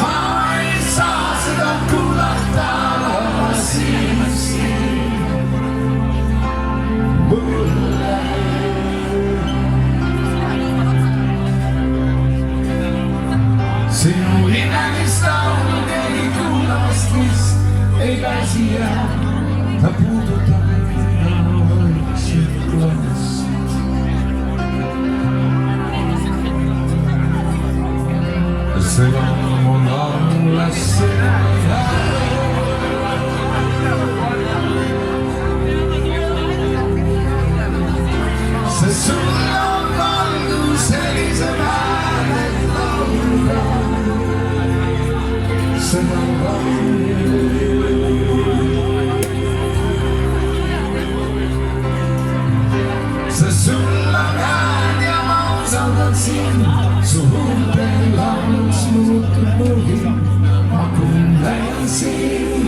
ma ei saa seda kuulata, siis mulle sinu imelist laulu keegi kuulamast vist ei pääsi ja ta puudutab vaikselt last. See on alles sina see sul on valdu sellise hääled laulda. Seda see sul on hääl ja ma usaldan sind, su huultel lauluks muutub mu hind, ma kuulen sind.